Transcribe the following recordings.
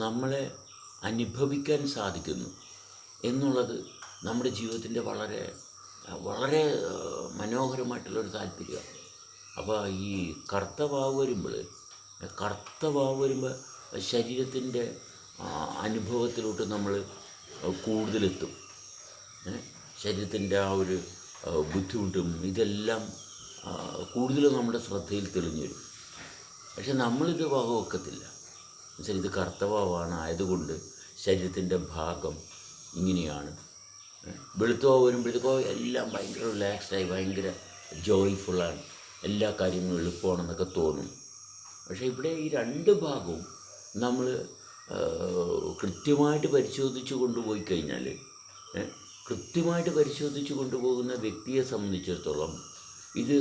നമ്മളെ അനുഭവിക്കാൻ സാധിക്കുന്നു എന്നുള്ളത് നമ്മുടെ ജീവിതത്തിൻ്റെ വളരെ വളരെ മനോഹരമായിട്ടുള്ളൊരു താല്പര്യമാണ്. അപ്പോൾ ഈ കറുത്ത വാവ് വരുമ്പോൾ ശരീരത്തിൻ്റെ അനുഭവത്തിലോട്ട് നമ്മൾ കൂടുതലെത്തും. ശരീരത്തിൻ്റെ ആ ഒരു ബുദ്ധിമുട്ടും ഇതെല്ലാം കൂടുതൽ നമ്മുടെ ശ്രദ്ധയിൽ തെളിഞ്ഞു വരും. പക്ഷെ നമ്മളിത് വകവെക്കത്തില്ല. എന്നുവെച്ചാൽ ഇത് കർത്തവ്യമാണ് ആയതുകൊണ്ട് ശരീരത്തിൻ്റെ ഭാഗം ഇങ്ങനെയാണ്. വെളുത്ത വാവ് വരുമ്പോഴത്തേക്കോ എല്ലാം ഭയങ്കര റിലാക്സ്ഡായി ഭയങ്കര ജോയ്ഫുള്ളാണ്, എല്ലാ കാര്യങ്ങളും എളുപ്പമാണെന്നൊക്കെ തോന്നും. പക്ഷേ ഇവിടെ ഈ രണ്ട് ഭാഗവും നമ്മൾ കൃത്യമായിട്ട് പരിശോധിച്ച് കൊണ്ടുപോയി കഴിഞ്ഞാൽ, കൃത്യമായിട്ട് പരിശോധിച്ച് കൊണ്ടുപോകുന്ന വ്യക്തിയെ സംബന്ധിച്ചിടത്തോളം ഇത്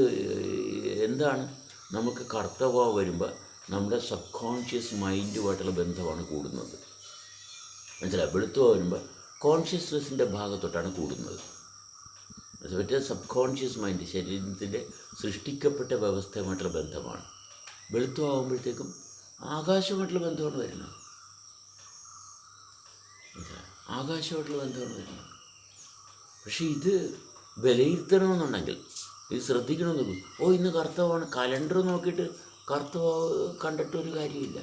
എന്താണ്, നമുക്ക് കർത്തവ്യം വരുമ്പോൾ നമ്മുടെ സബ് കോൺഷ്യസ് മൈൻഡുമായിട്ടുള്ള ബന്ധമാണ് കൂടുന്നത്. മനസ്സിലായി? വെളുത്തുവ വരുമ്പോൾ കോൺഷ്യസ്നെസ്സിൻ്റെ ഭാഗത്തോട്ടാണ് കൂടുന്നത്. മറ്റേ സബ് കോൺഷ്യസ് മൈൻഡ് ശരീരത്തിൻ്റെ സൃഷ്ടിക്കപ്പെട്ട വ്യവസ്ഥയുമായിട്ടുള്ള ബന്ധമാണ്. വെളുത്തുവാകുമ്പോഴത്തേക്കും ആകാശമായിട്ടുള്ള ബന്ധമാണ് വരുന്നത്. ആകാശമായിട്ടുള്ള ബന്ധമാണ് വരുന്നത്. പക്ഷേ ഇത് വിലയിരുത്തണമെന്നുണ്ടെങ്കിൽ, ഇത് ശ്രദ്ധിക്കണമെന്നുള്ളൂ. ഇന്ന് കർത്തവാണ്, കലണ്ടർ നോക്കിയിട്ട് കർത്തവാവ് കണ്ടിട്ടൊരു കാര്യമില്ല.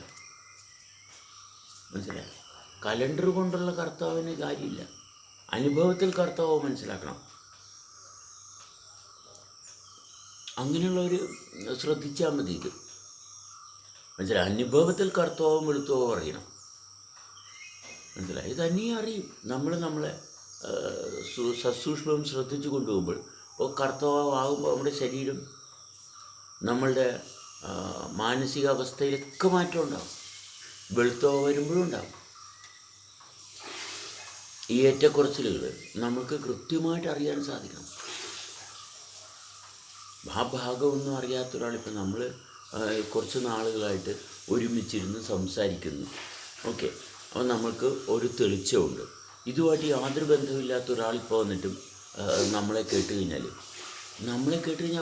മനസ്സിലായി? കലണ്ടർ കൊണ്ടുള്ള കർത്താവിന് കാര്യമില്ല. അനുഭവത്തിൽ കർത്താവ് മനസ്സിലാക്കണം. അങ്ങനെയുള്ളവർ ശ്രദ്ധിച്ചാൽ മതി. ഇത് മനസ്സിലായി? അനുഭവത്തിൽ കർത്താവും വെളുത്തവും അറിയണം. മനസ്സിലായി? ഇത് തന്നെയും അറിയും. നമ്മളെ സസൂക്ഷ്മം ശ്രദ്ധിച്ചു കൊണ്ടുപോകുമ്പോൾ കർത്താവാകുമ്പോൾ നമ്മുടെ ശരീരം, നമ്മളുടെ മാനസികാവസ്ഥയിലൊക്കെ മാറ്റം ഉണ്ടാകും. വെളുത്തവ വരുമ്പോഴും ഉണ്ടാകും. ഈ ഏറ്റക്കുറച്ചിലുകൾ നമുക്ക് കൃത്യമായിട്ട് അറിയാൻ സാധിക്കണം. ആ ഭാഗമൊന്നും അറിയാത്ത ഒരാളിപ്പോൾ നമ്മൾ കുറച്ച് നാളുകളായിട്ട് ഒരുമിച്ചിരുന്ന് സംസാരിക്കുന്നു. ഓക്കെ, അപ്പോൾ നമുക്ക് ഒരു തെളിച്ചമുണ്ട്. ഇതുമായിട്ട് യാതൊരു ബന്ധമില്ലാത്ത ഒരാളിപ്പോൾ വന്നിട്ടും നമ്മളെ കേട്ട് കഴിഞ്ഞാൽ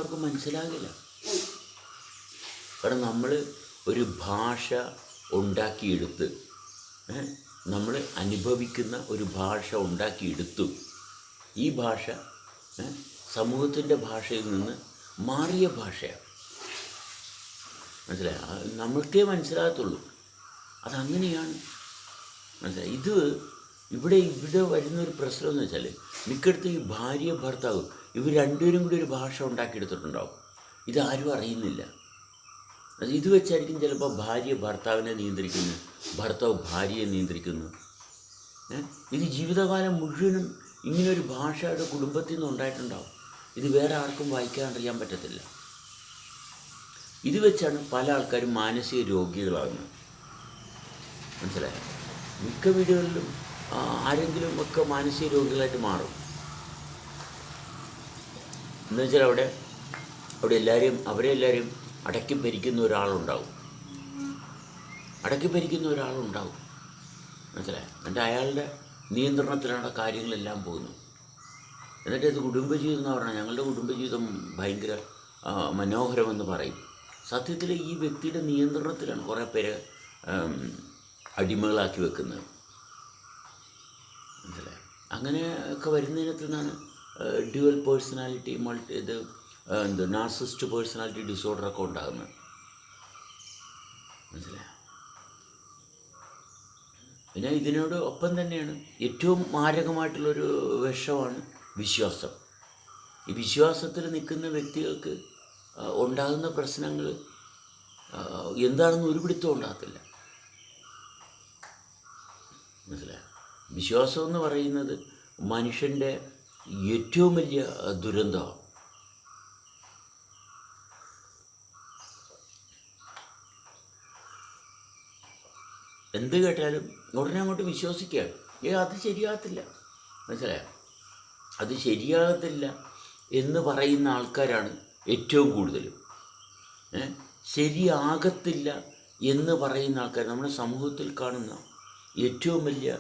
അവർക്ക് മനസ്സിലാകില്ല. കാരണം നമ്മൾ ഒരു ഭാഷ ഉണ്ടാക്കിയെടുത്ത്, നമ്മൾ അനുഭവിക്കുന്ന ഒരു ഭാഷ ഉണ്ടാക്കിയെടുത്തു. ഈ ഭാഷ സമൂഹത്തിൻ്റെ ഭാഷയിൽ നിന്ന് മാറിയ ഭാഷയാണ്. മനസ്സിലായി? നമ്മൾക്കേ മനസ്സിലാകത്തുള്ളൂ. അതങ്ങനെയാണ്. മനസ്സിലായി? ഇവിടെ വരുന്നൊരു പ്രശ്നം എന്ന് വെച്ചാൽ, മിക്കയിടത്തും ഈ ഭാര്യ ഭർത്താവ് ഇവർ രണ്ടുപേരും കൂടി ഒരു ഭാഷ ഉണ്ടാക്കിയെടുത്തിട്ടുണ്ടാവും. ഇതാരും അറിയുന്നില്ല. ഇത് വെച്ചായിരിക്കും ചിലപ്പോൾ ഭാര്യ ഭർത്താവിനെ നിയന്ത്രിക്കുന്നു, ഭർത്താവ് ഭാര്യയെ നിയന്ത്രിക്കുന്നു. ഇത് ജീവിതകാലം മുഴുവനും ഇങ്ങനൊരു ഭാഷയുടെ കുടുംബത്തിൽ നിന്ന് ഉണ്ടായിട്ടുണ്ടാവും. ഇത് വേറെ ആർക്കും വായിക്കാൻ അറിയാൻ പറ്റത്തില്ല. ഇത് വെച്ചാണ് പല ആൾക്കാരും മാനസിക രോഗികളാകുന്നത്. മനസ്സിലായോ? മിക്ക വീടുകളിലും ആരെങ്കിലും ഒക്കെ മാനസിക രോഗികളായിട്ട് മാറും. എന്നുവെച്ചാൽ അവിടെ അവരെല്ലാവരെയും അടക്കി ഭരിക്കുന്ന ഒരാളുണ്ടാവും. മനസ്സിലായോ? എന്നിട്ട് അയാളുടെ നിയന്ത്രണത്തിലാണ് കാര്യങ്ങളെല്ലാം പോകുന്നത്. എന്നിട്ട് ഇത് കുടുംബജീവിതം എന്ന് പറഞ്ഞാൽ ഞങ്ങളുടെ കുടുംബജീവിതം ഭയങ്കര മനോഹരമെന്ന് പറയും. സത്യത്തിൽ ഈ വ്യക്തിയുടെ നിയന്ത്രണത്തിലാണ് കുറേ പേര് അടിമകളാക്കി വെക്കുന്നത്. മനസ്സിലായോ? അങ്ങനെയൊക്കെ വരുന്നതിനകത്ത് നിന്നാണ് ഡ്യുവൽ പേഴ്സണാലിറ്റി, നാർസിസ്റ്റ് പേഴ്സണാലിറ്റി ഡിസോർഡറൊക്കെ ഉണ്ടാകുന്നത്. മനസ്സിലായോ? പിന്നെ ഇതിനോട് ഒപ്പം തന്നെയാണ് ഏറ്റവും മാരകമായിട്ടുള്ളൊരു വിഷമാണ് വിശ്വാസം. ഈ വിശ്വാസത്തിൽ നിൽക്കുന്ന വ്യക്തികൾക്ക് ഉണ്ടാകുന്ന പ്രശ്നങ്ങൾ എന്താണെന്ന് ഒരു പിടുത്തം ഉണ്ടാകത്തില്ല. മനസ്സിലായോ? വിശ്വാസം എന്ന് പറയുന്നത് മനുഷ്യൻ്റെ ഏറ്റവും വലിയ ദുരന്തമാണ്. എന്ത് കേട്ടാലും ഉടനെ അങ്ങോട്ട് വിശ്വസിക്കുകയാണ്. അത് ശരിയാകത്തില്ല. മനസ്സിലായോ? അത് ശരിയാകത്തില്ല എന്ന് പറയുന്ന ആൾക്കാരാണ് ഏറ്റവും കൂടുതലും. ശരിയാകത്തില്ല എന്ന് പറയുന്ന ആൾക്കാർ നമ്മുടെ സമൂഹത്തിൽ കാണുന്ന ഏറ്റവും വലിയ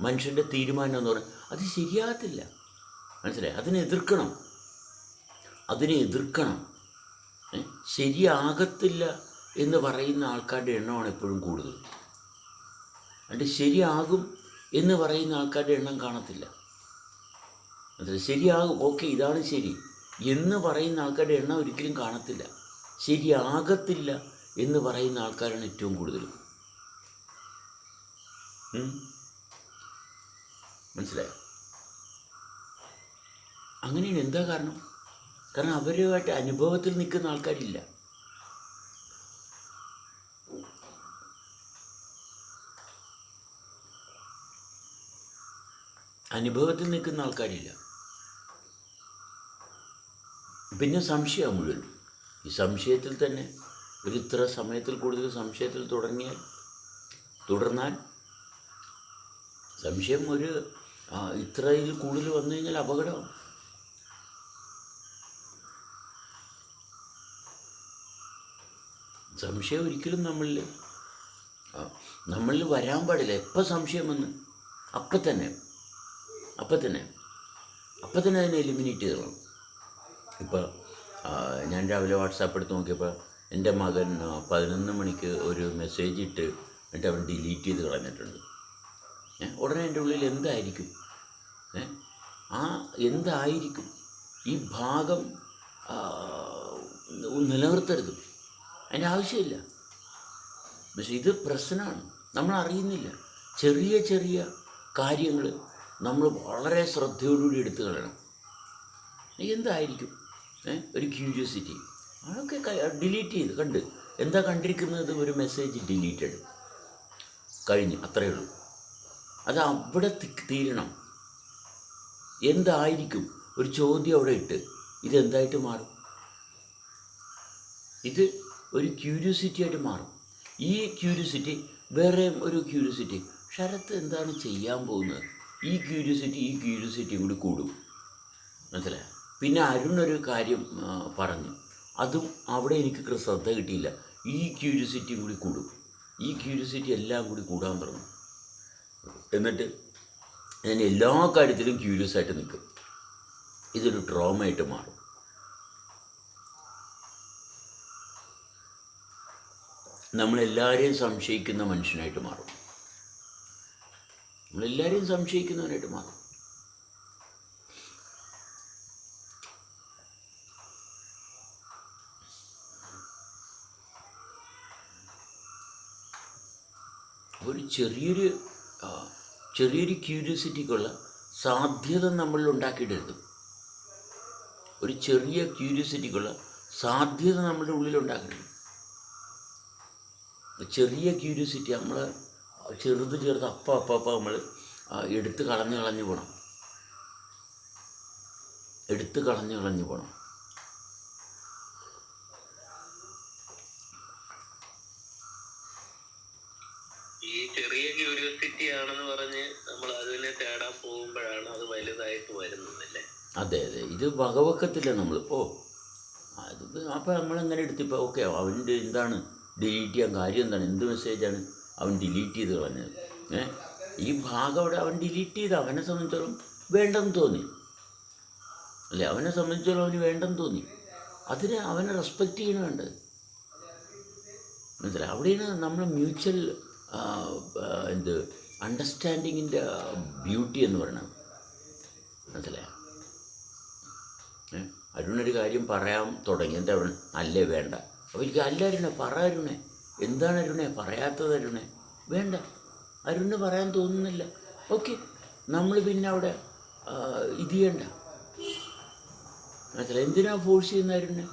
മനുഷ്യൻ്റെ തീരുമാനം എന്ന് പറഞ്ഞാൽ അത് ശരിയാകത്തില്ല. മനസ്സിലായി? അതിനെ എതിർക്കണം. ശരിയാകത്തില്ല എന്ന് പറയുന്ന ആൾക്കാരുടെ എണ്ണമാണ് എപ്പോഴും കൂടുതൽ. എന്നിട്ട് ശരിയാകും എന്ന് പറയുന്ന ആൾക്കാരുടെ എണ്ണം കാണത്തില്ല. അതെ, ശരിയാകും, ഓക്കെ ഇതാണ് ശരി എന്ന് പറയുന്ന ആൾക്കാരുടെ എണ്ണം ഒരിക്കലും കാണത്തില്ല. ശരിയാകത്തില്ല എന്ന് പറയുന്ന ആൾക്കാരാണ് ഏറ്റവും കൂടുതൽ. മനസ്സിലായോ? അങ്ങനെയാണ്. എന്താ കാരണം? കാരണം അവരുമായിട്ട് അനുഭവത്തിൽ നിൽക്കുന്ന ആൾക്കാരില്ല. അനുഭവത്തിൽ നിൽക്കുന്ന ആൾക്കാരില്ല. പിന്നെ സംശയമാണ് മുഴുവൻ. ഈ സംശയത്തിൽ തന്നെ ഒരു ഇത്ര സമയത്തിൽ കൂടുതൽ സംശയത്തിൽ തുടർന്നാൽ സംശയം ഒരു ഇത്രയിൽ കൂടുതൽ വന്നു കഴിഞ്ഞാൽ അപകടമാണ്. സംശയം ഒരിക്കലും നമ്മളിൽ വരാൻ പാടില്ല. എപ്പോൾ സംശയം വന്ന് അപ്പം തന്നെ അതിനെ എലിമിനേറ്റ് ചെയ്യണം. ഇപ്പോൾ ഞാൻ രാവിലെ വാട്സാപ്പ് എടുത്ത് നോക്കിയപ്പോൾ എൻ്റെ മകൻ 11 മണിക്ക് ഒരു മെസ്സേജ് ഇട്ട് എന്നിട്ട് അവൻ ഡിലീറ്റ് ചെയ്ത് കളഞ്ഞിട്ടുണ്ട്. ഉടനെ എൻ്റെ ഉള്ളിൽ എന്തായിരിക്കും എന്തായിരിക്കും ഈ ഭാഗം നിലനിർത്തരുത്, അതിൻ്റെ ആവശ്യമില്ല. പക്ഷെ ഇത് പ്രശ്നമാണ്, നമ്മൾ അറിയുന്നില്ല. ചെറിയ ചെറിയ കാര്യങ്ങൾ നമ്മൾ വളരെ ശ്രദ്ധയോടുകൂടി എടുത്തു കളയണം. എന്തായിരിക്കും ഒരു ക്യൂരിയോസിറ്റി, അതൊക്കെ ഡിലീറ്റ് ചെയ്ത് കണ്ട് എന്താ കണ്ടിരിക്കുന്നത്, ഒരു മെസ്സേജ് ഡിലീറ്റഡ് കഴിഞ്ഞ്, അത്രയേ ഉള്ളൂ. അത് അവിടെ തീരണം. എന്തായിരിക്കും ഒരു ചോദ്യം അവിടെ ഇട്ട് ഇതെന്തായിട്ട് മാറും? ഇത് ഒരു ക്യൂരിയോസിറ്റി ആയിട്ട് മാറും. ഈ ക്യൂരിയോസിറ്റി വേറെ ഒരു ക്യൂരിയോസിറ്റി, ശരത്ത് എന്താണ് ചെയ്യാൻ പോകുന്നത്, ഈ ക്യൂരിയോസിറ്റിയും കൂടി കൂടും. മനസ്സിലായോ? പിന്നെ അരുൺ ഒരു കാര്യം പറഞ്ഞു, അതും അവിടെ എനിക്ക് ശ്രദ്ധ കിട്ടിയില്ല. ഈ ക്യൂരിയോസിറ്റിയും കൂടി കൂടും. ഈ ക്യൂരിയോസിറ്റി എല്ലാം കൂടി കൂടാൻ തുടങ്ങും. എന്നിട്ട് ഞാൻ എല്ലാ കാര്യത്തിലും ക്യൂരിയസ് ആയിട്ട് നിൽക്കും. ഇതൊരു ട്രോമയായിട്ട് മാറും. നമ്മളെല്ലാവരെയും സംശയിക്കുന്ന മനുഷ്യനായിട്ട് മാറും. നമ്മളെല്ലാവരെയും സംശയിക്കുന്നവനായിട്ട് മാറും. ഒരു ചെറിയൊരു ക്യൂരിയോസിറ്റിക്കുള്ള സാധ്യത നമ്മളിൽ ഉണ്ടാക്കിയിടരുത്. ഒരു ചെറിയ ക്യൂരിയോസിറ്റിക്കുള്ള സാധ്യത നമ്മളുടെ ഉള്ളിൽ ഉണ്ടാക്കരുത്. ചെറിയ ക്യൂരിയോസിറ്റി നമ്മൾ ചെറുത് അപ്പം നമ്മൾ എടുത്ത് കളഞ്ഞു പോകണം. ഈ ചെറിയ ക്യൂരിയോസിറ്റി ആണെന്ന് പറഞ്ഞ് നമ്മൾ അതിനെ തേടാൻ പോകുമ്പോഴാണ് അത് വലുതായിട്ട് വരുന്നതല്ലേ? അതെ, ഇത് വകവെക്കത്തില്ല നമ്മളിപ്പോൾ. അപ്പോൾ നമ്മളെങ്ങനെ എടുത്തിപ്പോൾ ഓക്കെ അവൻ്റെ എന്താണ് ഡിലീറ്റ് ചെയ്യാൻ കാര്യം എന്താണ്, എന്ത് മെസ്സേജാണ് അവൻ ഡിലീറ്റ് ചെയ്ത് കളഞ്ഞത്? ഈ ഭാഗം അവിടെ അവൻ ഡിലീറ്റ് ചെയ്ത് അവനെ സംബന്ധിച്ചോളം വേണ്ടെന്ന് തോന്നി അല്ലേ? അവനെ സംബന്ധിച്ചോളം അവന് വേണ്ടെന്ന് തോന്നി. അതിന് അവനെ റെസ്പെക്റ്റ് ചെയ്യണം വേണ്ടത്. മനസ്സിലായി? അവിടെയാണ് നമ്മൾ മ്യൂച്വൽ അണ്ടർസ്റ്റാൻഡിങ്ങിൻ്റെ ബ്യൂട്ടി എന്ന് പറയുന്നത്. മനസ്സിലായോ? അരുണൊരു കാര്യം പറയാൻ തുടങ്ങി, എന്താ അരുൺ അല്ലേ വേണ്ട. അപ്പോൾ എനിക്ക് അല്ല അരുണെ പറ, അരുണെ എന്താണ് അരുണെ പറയാത്തത്, അരുണെ വേണ്ട, അരുണിന് പറയാൻ തോന്നുന്നില്ല, ഓക്കെ നമ്മൾ പിന്നെ അവിടെ ഇത് ചെയ്യണ്ട. മനസ്സിലായി? എന്തിനാ ഫോഴ്സ് ചെയ്യുന്ന അരുണെ?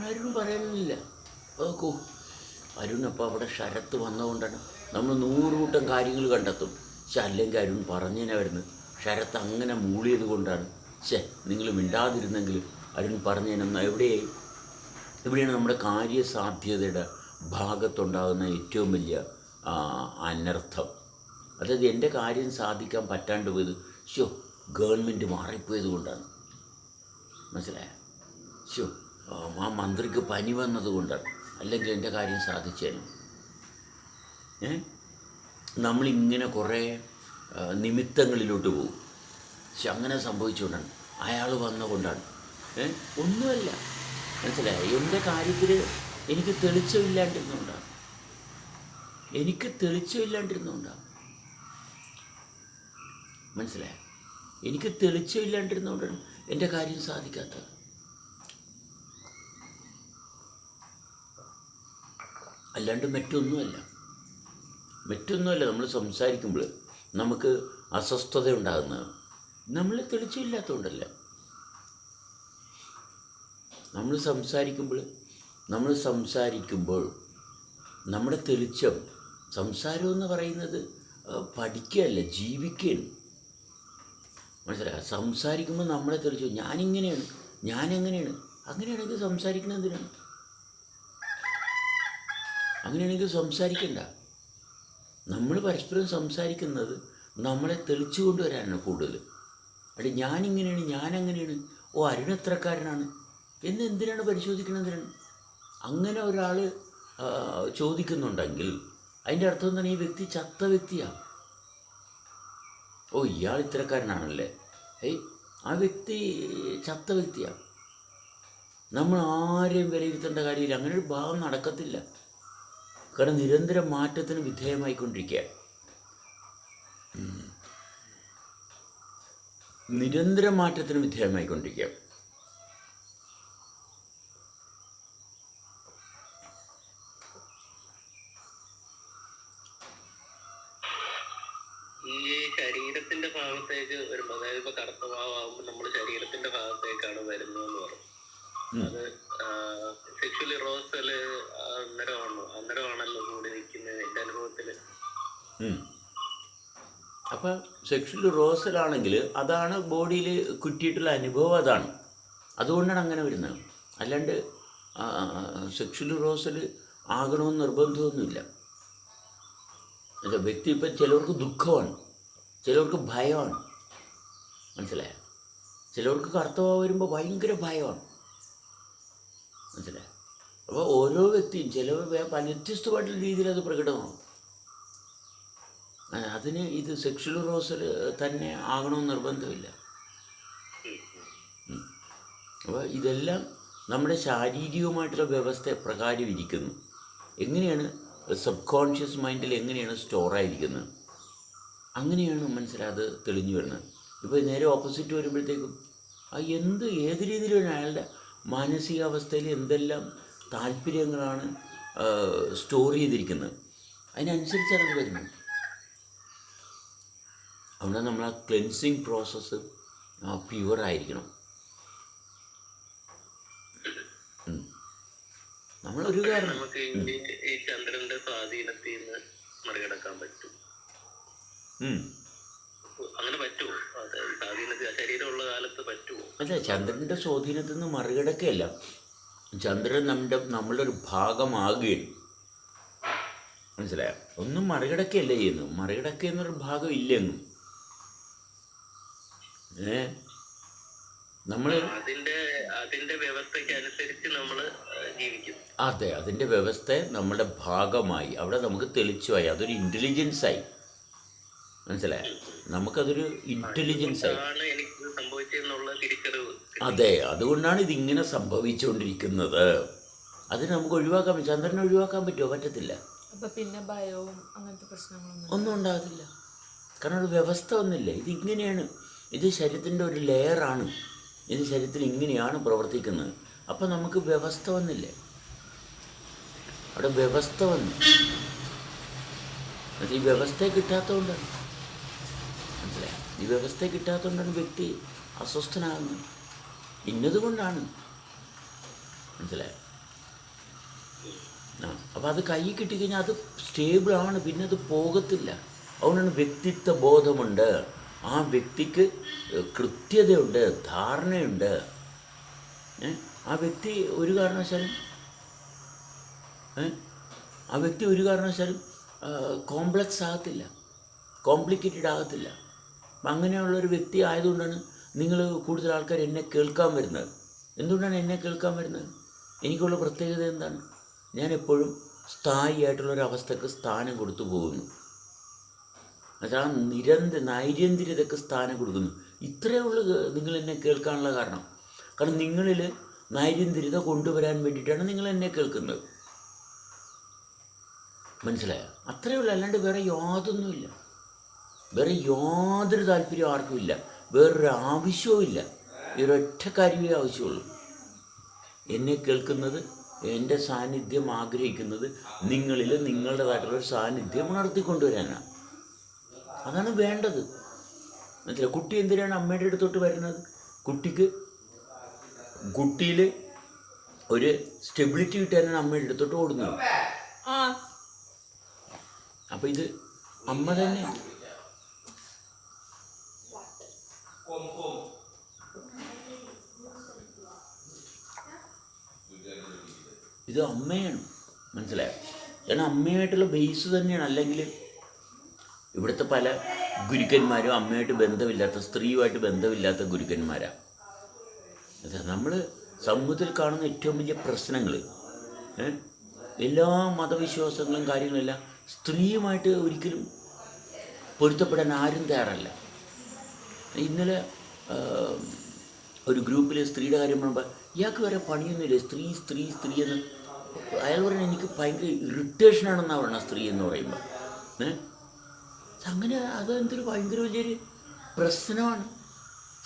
അരുൺ പറയാനൊന്നുമില്ല. ഓക്കോ അരുണപ്പോൾ അവിടെ ശരത്ത് വന്നതുകൊണ്ടാണ് നമ്മൾ 100 കൂട്ടം കാര്യങ്ങൾ കണ്ടെത്തും. പക്ഷെ അല്ലെങ്കിൽ അരുൺ പറഞ്ഞതിനെ വരുന്നത് ശരത്ത് അങ്ങനെ മൂളിയത് കൊണ്ടാണ്. നിങ്ങൾ മിണ്ടാതിരുന്നെങ്കിൽ അരുൺ പറഞ്ഞതിനെന്നാ എവിടെയാണ് നമ്മുടെ കാര്യസാധ്യതയുടെ ഭാഗത്തുണ്ടാകുന്ന ഏറ്റവും വലിയ അനർത്ഥം. അതായത് എൻ്റെ കാര്യം സാധിക്കാൻ പറ്റാണ്ട് പോയത് ഗവൺമെൻറ് മാറിപ്പോയത് കൊണ്ടാണ്. മനസ്സിലായോ? ആ മന്ത്രിക്ക് പനി വന്നത് കൊണ്ടാണ്, അല്ലെങ്കിൽ എൻ്റെ കാര്യം സാധിച്ചേനും. നമ്മളിങ്ങനെ കുറേ നിമിത്തങ്ങളിലോട്ട് പോകും. അങ്ങനെ സംഭവിച്ചുകൊണ്ടാണ്, അയാൾ വന്നുകൊണ്ടാണ്. ഒന്നുമല്ല. മനസ്സിലായി? എൻ്റെ കാര്യത്തിൽ എനിക്ക് തെളിച്ചമില്ലാണ്ടിരുന്നുകൊണ്ടാണ്. എനിക്ക് തെളിച്ചമില്ലാണ്ടിരുന്നുകൊണ്ടാണ്. മനസ്സിലായോ? എനിക്ക് തെളിച്ചമില്ലാണ്ടിരുന്നുകൊണ്ടാണ് എൻ്റെ കാര്യം സാധിക്കാത്തത്. അല്ലാണ്ട് മറ്റൊന്നുമല്ല. നമ്മൾ സംസാരിക്കുമ്പോൾ നമുക്ക് അസ്വസ്ഥത ഉണ്ടാകുന്നത് നമ്മൾ തെളിച്ചമില്ലാത്തതുകൊണ്ടല്ല. നമ്മൾ സംസാരിക്കുമ്പോൾ നമ്മുടെ തെളിച്ചം, സംസാരം എന്ന് പറയുന്നത് പഠിക്കുകയല്ല, ജീവിക്കുകയാണ്. മനസ്സിലായോ? സംസാരിക്കുമ്പോൾ നമ്മളെ തെളിച്ചു ഞാനിങ്ങനെയാണ്, ഞാനെങ്ങനെയാണ്. അങ്ങനെയാണെങ്കിൽ സംസാരിക്കണം എന്തിനാണ്? അങ്ങനെയാണെങ്കിൽ സംസാരിക്കണ്ട. നമ്മൾ പരസ്പരം സംസാരിക്കുന്നത് നമ്മളെ തെളിച്ചു കൊണ്ടുവരാനാണ് കൂടുതൽ. അല്ല ഞാനിങ്ങനെയാണ്, ഞാനങ്ങനെയാണ്, അരുൺ എത്രക്കാരനാണ് എന്ന് എന്തിനാണ് പരിശോധിക്കണതിനാണ്? അങ്ങനെ ഒരാൾ ചോദിക്കുന്നുണ്ടെങ്കിൽ അതിൻ്റെ അർത്ഥം എന്താണ്? ഈ വ്യക്തി ചത്ത വ്യക്തിയാണ്. ഇയാൾ ഇത്തരക്കാരനാണല്ലേ, ആ വ്യക്തി ചത്ത വ്യക്തിയാണ്. നമ്മൾ ആരെയും വിലയിരുത്തേണ്ട കാര്യമില്ല. അങ്ങനെ ഒരു ഭാവം നടക്കത്തില്ല. കാരണം നിരന്തരം മാറ്റത്തിന് വിധേയമായിക്കൊണ്ടിരിക്കുക. നിരന്തരം മാറ്റത്തിന് വിധേയമായിക്കൊണ്ടിരിക്കുക. ഈ ശരീരത്തിന്റെ ഭാഗത്തേക്ക് വരുമ്പോ, അതായത് ഇപ്പൊ കറുത്ത ഭാവമാകുമ്പോൾ നമ്മുടെ ശരീരത്തിന്റെ ഭാഗത്തേക്കാണ് വരുന്നതെന്ന് പറഞ്ഞു. അത് സെക്ഷലി റോസല് അന്നേരമാണല്ലോ കൂടി നിൽക്കുന്നത് എൻ്റെ അനുഭവത്തില്. അപ്പം സെക്ഷൽ റോസലാണെങ്കിൽ അതാണ് ബോഡിയിൽ കിട്ടിയിട്ടുള്ള അനുഭവം, അതാണ്. അതുകൊണ്ടാണ് അങ്ങനെ വരുന്നത്. അല്ലാണ്ട് സെക്ഷൽ റോസൽ ആകണമെന്ന് നിർബന്ധമൊന്നുമില്ല. വ്യക്തി ഇപ്പം ചിലവർക്ക് ദുഃഖമാണ്, ചിലവർക്ക് ഭയമാണ്. മനസ്സിലായോ? ചിലവർക്ക് കറുത്തവ വരുമ്പോൾ ഭയങ്കര ഭയമാണ്. മനസ്സിലായോ? അപ്പോൾ ഓരോ വ്യക്തിയും ചിലവർ വ്യത്യസ്തമായിട്ടുള്ള രീതിയിൽ അത് പ്രകടമാകും. അതിന് ഇത് സെക്ഷൽ റോസൽ തന്നെ ആകണമെന്ന് നിർബന്ധമില്ല. അപ്പോൾ ഇതെല്ലാം നമ്മുടെ ശാരീരികമായിട്ടുള്ള വ്യവസ്ഥ പ്രകാരം ഇരിക്കുന്നു. എങ്ങനെയാണ് സബ് കോൺഷ്യസ് മൈൻഡിൽ എങ്ങനെയാണ് സ്റ്റോറായിരിക്കുന്നത്, അങ്ങനെയാണ് മനസ്സിലാത് തെളിഞ്ഞു വരുന്നത്. ഇപ്പോൾ നേരെ ഓപ്പോസിറ്റ് വരുമ്പോഴത്തേക്കും ഏത് രീതിയിലാണ് അയാളുടെ മാനസികാവസ്ഥയിൽ എന്തെല്ലാം താല്പര്യങ്ങളാണ് സ്റ്റോർ ചെയ്തിരിക്കുന്നത്, അതിനനുസരിച്ചാണ് അത് വരുന്നത്. അവിടെ നമ്മൾ ആ ക്ലെൻസിങ് പ്രോസസ്സ് പ്യുവറായിരിക്കണം. നമ്മളൊരു കാരണം നമുക്ക് ഈ ചന്ദ്രന്റെ സ്വാധീനത്തിൽ നിന്ന് മറികടക്കാൻ പറ്റും. അങ്ങനെ പറ്റുമോ? ശരീരമുള്ള കാലത്ത് പറ്റുമോ? അല്ല, ചന്ദ്രൻ്റെ സ്വാധീനത്തിൽ നിന്ന് മറികടക്കുകയല്ല, ചന്ദ്രൻ നമ്മളുടെ ഒരു ഭാഗമാകുകയാണ്. മനസ്സിലായോ? ഒന്നും മറികടക്കുകയല്ല ചെയ്യുന്നു. മറികടക്കുക എന്നൊരു ഭാഗം ഇല്ലെന്നും നമ്മൾ അതിന്റെ വ്യവസ്ഥയ്ക്ക് അനുസരിച്ച് നമ്മൾ ജീവിക്കും. അതെ, അതിൻ്റെ വ്യവസ്ഥ നമ്മുടെ ഭാഗമായി അവിടെ നമുക്ക് തെളിച്ചുമായി. അതൊരു ഇൻ്റലിജൻസായി. മനസ്സിലായോ? നമുക്കതൊരു ഇൻ്റലിജൻസായി. അതെ, അതുകൊണ്ടാണ് ഇതിങ്ങനെ സംഭവിച്ചുകൊണ്ടിരിക്കുന്നത്. അത് നമുക്ക് ഒഴിവാക്കാൻ പറ്റും. ചന്ദ്രനെ ഒഴിവാക്കാൻ പറ്റുമോ? പറ്റത്തില്ല. പിന്നെ ഭയവും അങ്ങനത്തെ പ്രശ്നങ്ങളൊന്നും ഒന്നും ഉണ്ടാകത്തില്ല. കാരണം ഒരു വ്യവസ്ഥ ഒന്നുമില്ല. ഇതിങ്ങനെയാണ്. ഇത് ശരീരത്തിൻ്റെ ഒരു ലെയറാണ്. ഇത് ശരീരത്തിൽ ഇങ്ങനെയാണ് പ്രവർത്തിക്കുന്നത്. അപ്പം നമുക്ക് വ്യവസ്ഥ വന്നില്ലേ? അവിടെ വ്യവസ്ഥ വന്നു. ഈ വ്യവസ്ഥയെ കിട്ടാത്തതുകൊണ്ടാണ്, മനസ്സിലായി? ഈ വ്യവസ്ഥയെ കിട്ടാത്തതുകൊണ്ടാണ് വ്യക്തി അസ്വസ്ഥനാകുന്നത്. ഇന്നതുകൊണ്ടാണ്. മനസ്സിലായി? അപ്പോൾ അത് കൈ കിട്ടിക്കഴിഞ്ഞാൽ അത് സ്റ്റേബിളാണ്, പിന്നെ അത് പോകത്തില്ല. അതുകൊണ്ടാണ് വ്യക്തിത്വ ബോധമുണ്ട്, ആ വ്യക്തിക്ക് കൃത്യതയുണ്ട്, ധാരണയുണ്ട്. ആ വ്യക്തി ഒരു കാരണവശാലും കോംപ്ലക്സ് ആകത്തില്ല, കോംപ്ലിക്കേറ്റഡ് ആകത്തില്ല. അപ്പം അങ്ങനെയുള്ളൊരു വ്യക്തി ആയതുകൊണ്ടാണ് നിങ്ങൾ കൂടുതൽ ആൾക്കാർ എന്നെ കേൾക്കാൻ വരുന്നത്. എന്തുകൊണ്ടാണ് എന്നെ കേൾക്കാൻ വരുന്നത്? എനിക്കുള്ള പ്രത്യേകത എന്താണ്? ഞാൻ എപ്പോഴും സ്ഥായിയായിട്ടുള്ളൊരവസ്ഥക്ക് സ്ഥാനം കൊടുത്തു പോകുന്നു. ആ നൈരന്തര്യതയ്ക്ക് സ്ഥാനം കൊടുക്കുന്നു. ഇത്രയേ ഉള്ളൂ നിങ്ങൾ എന്നെ കേൾക്കാനുള്ള കാരണം. കാരണം നിങ്ങളിൽ നൈരന്തര്യത കൊണ്ടുവരാൻ വേണ്ടിയിട്ടാണ് നിങ്ങൾ എന്നെ കേൾക്കുന്നത്. മനസ്സിലായോ? അത്രയേ ഉള്ളൂ, അല്ലാണ്ട് വേറെ യാതൊന്നുമില്ല. വേറെ യാതൊരു താല്പര്യവും ആർക്കുമില്ല, വേറൊരു ആവശ്യവും ഇല്ല. ഈ ഒരൊറ്റ കാര്യമേ ആവശ്യമുള്ളൂ. എന്നെ കേൾക്കുന്നത്, എൻ്റെ സാന്നിധ്യം ആഗ്രഹിക്കുന്നത് നിങ്ങളിൽ നിങ്ങളുടേതായിട്ടുള്ളൊരു സാന്നിധ്യം ഉണർത്തിക്കൊണ്ടുവരാനാണ്. അതാണ് വേണ്ടത്. മനസ്സിലായി? കുട്ടി എന്തിനാണ് അമ്മയുടെ അടുത്തോട്ട് വരുന്നത്? കുട്ടിയിൽ ഒരു സ്റ്റെബിലിറ്റി കിട്ടാനാണ് അമ്മയുടെ അടുത്തോട്ട് ഓടുന്നത്. അപ്പം ഇത് അമ്മ തന്നെ. ഇത് അമ്മയാണ്, മനസ്സിലായോ? കാരണം അമ്മയായിട്ടുള്ള ബേസ് തന്നെയാണ്. അല്ലെങ്കിൽ ഇവിടുത്തെ പല ഗുരുക്കന്മാരും അമ്മയായിട്ട് ബന്ധമില്ലാത്ത, സ്ത്രീയുമായിട്ട് ബന്ധമില്ലാത്ത ഗുരുക്കന്മാരാണ്. അതെ, നമ്മൾ സമൂഹത്തിൽ കാണുന്ന ഏറ്റവും വലിയ പ്രശ്നങ്ങൾ, എല്ലാ മതവിശ്വാസങ്ങളും കാര്യങ്ങളെല്ലാം സ്ത്രീയുമായിട്ട് ഒരിക്കലും പൊരുത്തപ്പെടാൻ ആരും തയ്യാറല്ല. ഇന്നലെ ഒരു ഗ്രൂപ്പിൽ സ്ത്രീയുടെ കാര്യം പറയുമ്പോൾ ഇയാൾക്ക് വരെ പണിയൊന്നുമില്ല, സ്ത്രീ സ്ത്രീ സ്ത്രീ എന്ന്. അയാൾ പറഞ്ഞാൽ എനിക്ക് ഭയങ്കര ഇറിറ്റേഷനാണെന്നാണ് പറയുന്നത് സ്ത്രീ എന്ന് പറയുമ്പോൾ. അങ്ങനെ അതെന്തൊരു ഭയങ്കര വലിയൊരു പ്രശ്നമാണ്.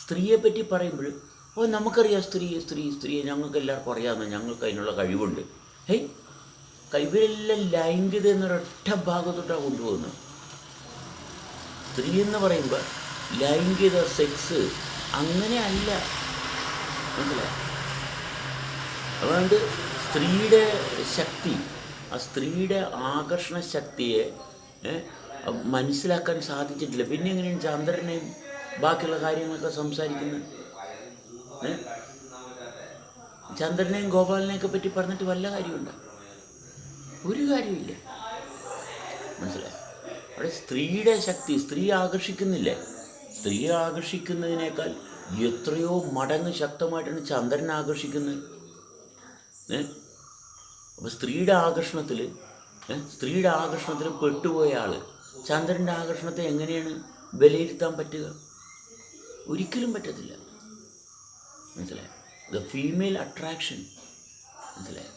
സ്ത്രീയെ പറ്റി പറയുമ്പോൾ നമുക്കറിയാം സ്ത്രീയെ ഞങ്ങൾക്ക് എല്ലാവർക്കും അറിയാമെന്ന്, ഞങ്ങൾക്ക് അതിനുള്ള കഴിവുണ്ട്. ഇവരെല്ലാം ലൈംഗികത എന്നൊരൊറ്റ ഭാഗത്തോട്ടാണ് കൊണ്ടുപോകുന്നത്. സ്ത്രീ എന്ന് പറയുമ്പോൾ ലൈംഗികത, സെക്സ് അങ്ങനെയല്ല, മനസ്സിലായി? അതുകൊണ്ട് സ്ത്രീയുടെ ശക്തി, ആ സ്ത്രീയുടെ ആകർഷണ ശക്തിയെ മനസ്സിലാക്കാൻ സാധിച്ചിട്ടില്ല. പിന്നെ എങ്ങനെയാണ് ചന്ദ്രനെയും ബാക്കിയുള്ള കാര്യങ്ങളൊക്കെ സംസാരിക്കുന്നത്? ചന്ദ്രനെയും ഗോപാലനെയൊക്കെ പറ്റി പറഞ്ഞിട്ട് വല്ല കാര്യമുണ്ടോ? ഒരു കാര്യമില്ല, മനസ്സിലായി? അവിടെ സ്ത്രീയുടെ ശക്തി, സ്ത്രീ ആകർഷിക്കുന്നില്ലേ? സ്ത്രീയെ ആകർഷിക്കുന്നതിനേക്കാൾ എത്രയോ മടങ്ങ് ശക്തമായിട്ടാണ് ചന്ദ്രൻ ആകർഷിക്കുന്നത്. അപ്പോൾ സ്ത്രീയുടെ ആകർഷണത്തിൽ പെട്ടുപോയ ആൾ ചന്ദ്രൻ്റെ ആകർഷണത്തെ എങ്ങനെയാണ് വിലയിരുത്താൻ പറ്റുക? ഒരിക്കലും പറ്റത്തില്ല, മനസ്സിലായി? ദ ഫീമെയിൽ അട്രാക്ഷൻ, മനസ്സിലായി?